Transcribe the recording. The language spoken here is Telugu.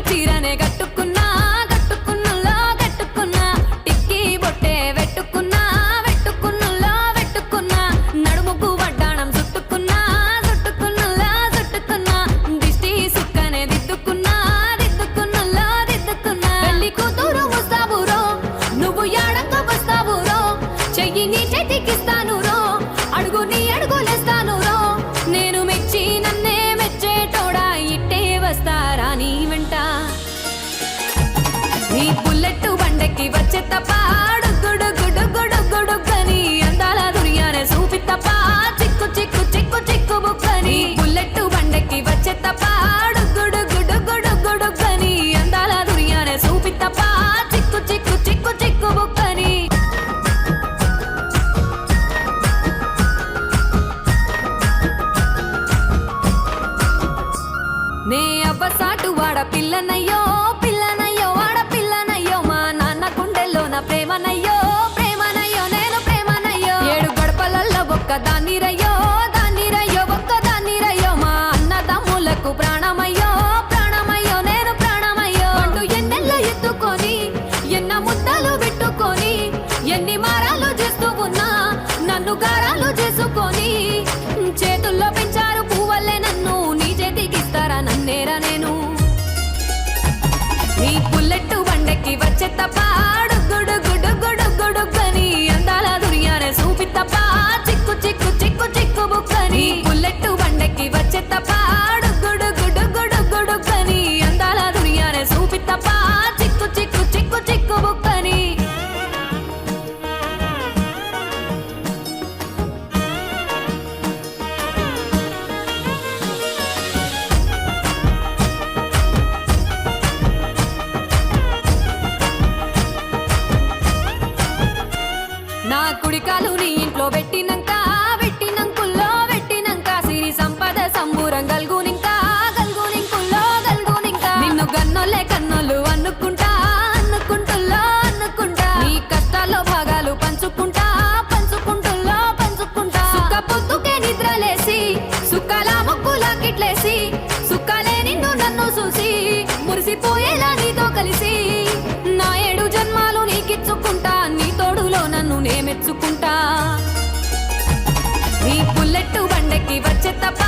చీరనే కట్టుకున్నా కట్టుకున్నలో కట్టుకున్నా టిక్కీ బొట్టే వెట్టుకున్నా వెట్టుకున్నలో వెట్టుకున్నా నడుముకు వడ్డాణం చుట్టుకున్నా చుట్టుకున్నలో చుట్టుకున్నా దిష్టి సుక్కనే దిద్దుకున్నా దిద్దుకున్నలో దిద్దుకున్నా పెళ్లి కూతురు వస్తావురో నువ్వు యాడంగా వస్తావురో చెయ్యి నీ చేతికిస్తాను రో అడుగు నీ అడుగులేస్తాను రో నేను మెచ్చి నన్నే మెచ్చేటోడా ఇట్టే వస్తారా నీ వెంట నీ బుల్లెట్ బండకి వచ్చే తప్ప గుడుగుడుగుడుగుడుగుడుగని అందాల దుర్యానే చూపి తప్ప చిక్కు చిక్కు చిక్కు చిక్కు బుక్కని బుల్లెట్ బండకి వచ్చే తప్ప గుడుగుడుగుడుగుడుగని అందాల దుర్యానే చూపి తప్ప చిక్కు చిక్కు చిక్కు చిక్కు బుక్కని నే అబ్బసాటు వాడ పిల్లనయ్యో పిల్లనయ్యో వాడ పిల్లనయ్యో మా నాన్న గుండెల్లోన ప్రేమనయ్యో ప్రేమనయ్యో నేను ప్రేమనయ్యో 7 గడపలల్లో ఒక్క దాన్నిరయ్యో దాన్నిరయ్యో ఒక్క దాన్నిరయ్యో మా అన్నదమ్ములకు ప్రాణమయ్యో ప్రాణమయ్యో నేను ప్రాణమయ్యో అంటూ ఎన్నెల్లో ఎత్తుకొని ఎన్న ముద్దలు పెట్టుకొని ఎన్ని మారాలు చేస్తూ ఉన్నా నన్ను గారాలు చేసుకొని చేతుల్లో పెంచారు పువ్వల్లే నన్ను నీ చేతికిస్తారా నన్నేరా నేను నీ బుల్లెట్ బండకి వచ్చే తప్ప గుడుగుడుగుడుగుడుగని అందాల దుర్యానే చూపి తప్ప చిక్కు చిక్కు చిక్కు చిక్కు బుక్కని బుల్లెట్ బండకి వచ్చే తప్ప గుడుగుడుగుడుగుడుగని అందాల దుర్యానే చూపి తప్ప చిక్కు చిక్కు చిక్కు చిక్కు బుక్కని నా కుడికాలు నీ ఇంట్లో పెట్టినంక పెట్టినంకుల్లో పెట్టినంక సిరి సంపద సంబూరం గల్గునింకా గల్గునింకుల్లో గల్గునింకా నిన్ను గన్నోలే కన్నోలు అనుకుంటా అనుకుంటుల్లో అనుకుంటా నీ కష్టాల్లో భాగాలు పంచుకుంటా పంచుకుంటుల్లో పంచుకుంటా సుక్క పొద్దుకే నిద్రలేసి సుక్కల ముక్కులా కిట్లేసి సుక్కలే నిన్ను నన్ను చూసి మురిసిపోయేలా నీతో కలిసి నా 7 జన్మాలు నీకిచ్చుకుంటా నీ తోడులో నన్ను నే మెచ్చుకుంటా నీ బుల్లెట్ బండకి వచ్చే తప్ప